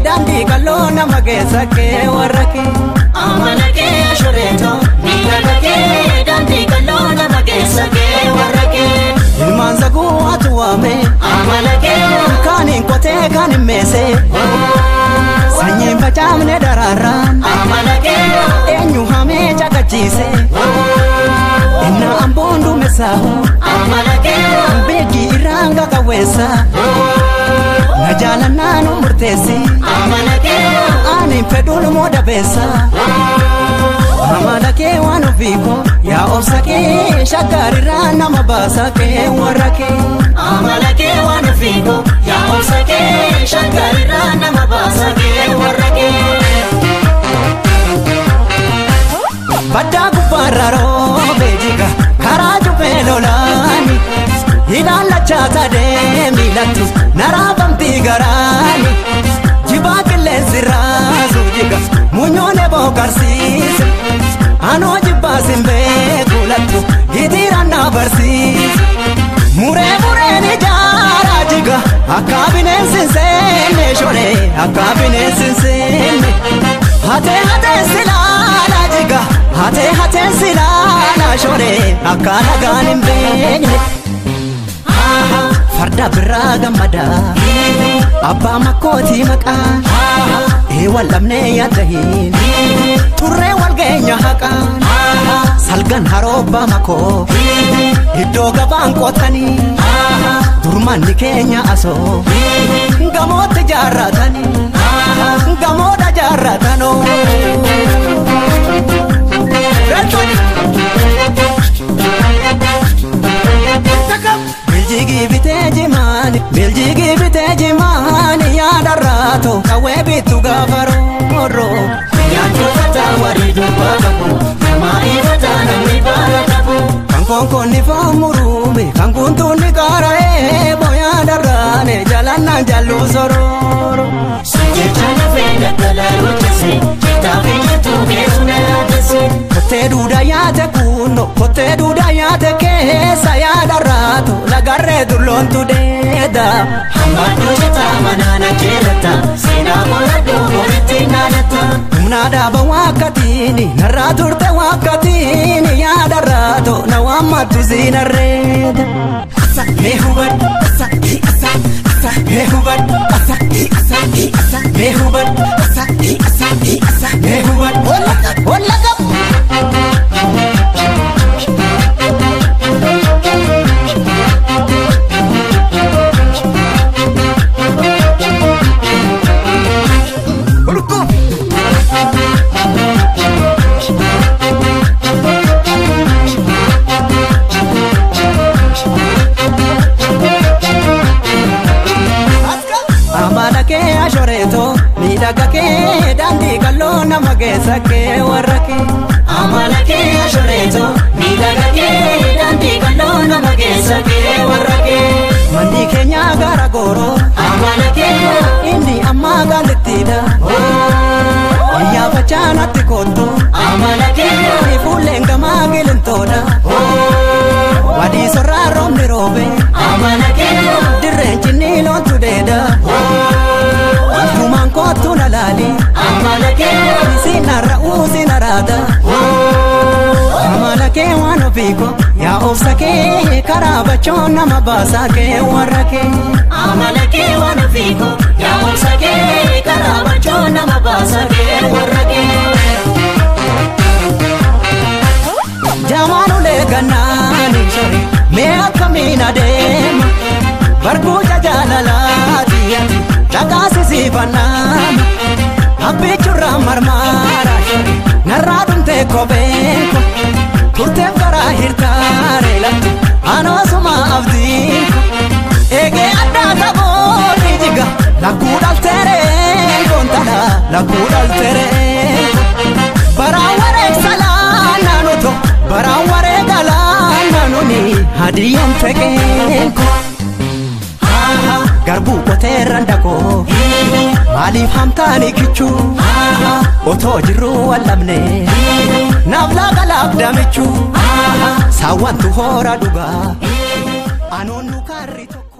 dandi kalona magesa ke warake amalake ashoreto nilake dandi kalona magesa ke warake ilmanza ku atuame amalake kanin kote kanin mese sanyi bacamne dararan amalake enyu hame chakachise ina ambondu mesaho amalake begi iranga kawesa najala nanu murtesi amalake ani pedul moda besa amalake wanu biko ya osake shakarira na mabasa ke warake amalake wanu biko ya osake shakarira na mabasa ke warake badda gufararo bejiga karaju pelolani ilala chata de milatu narabamti garani jibakle zirazu jiga munyone bokarsis ano jibasimbe kulatu hidirana barsis mure ni jara jiga akabine sinsene shore akabine sinsene hate silala jiga hate silala shore akana ganim benye farda biraga mada abba makoti maka walamne yadahin turre walgenya haka salgan haroba mako iddo gaban qotani durman kenya aso gamot jaratani gamoda jaratano Biljigi biteji mani ya darato kawe bitu gafaro ya tufata waridu bagamu kama ifata na mibaratabu kankonko ni famurumbe kankuntu ni karae boya darane jalana jalu sororo suje chana fena kalaru tese kita fena tu mesuna tese kote duda ya te kuno kote duda ya te kesa ya darato lagarre dulontu deda hamadu jeta manana jelata sina molado moritina nata nada ba wakatini naraturte wakatini ya darato na wamatu zinareda asa mehubat asa mehubat asa mehubat asa mehubat wala midagake dandi kalona magesa ke warake amalake ashoreto midagake dandi kalona magesa ke warake mandi kenya garagoro amalake indi amma galitida ya bachana tikoto amalake ifulenga magilentoda wadi soraro mirobe amalake direnchini lon tudeda tuman ko tunalali amalake sinara usinarada amalake wano piko ya ofsake karabachona mabasa ke warake amalake wano piko ya ofsake karabachona mabasa ke warake jamanu le ganani shari me akamina dem barku jalalati Chakasi sifanam Abbi churra marmara Narradum te kobenko Kurtem kara hirtare lattu Ano suma avdinko Ege adda taboni jiga Lakudal tere kontala Lakudal tere Baraware salana nuto Baraware galana nuni Hadiyam tekenko garbu koterandako malif hamtani kichu oto jiru walamne navla galab damichu sawantu hora duga anonu karri tokko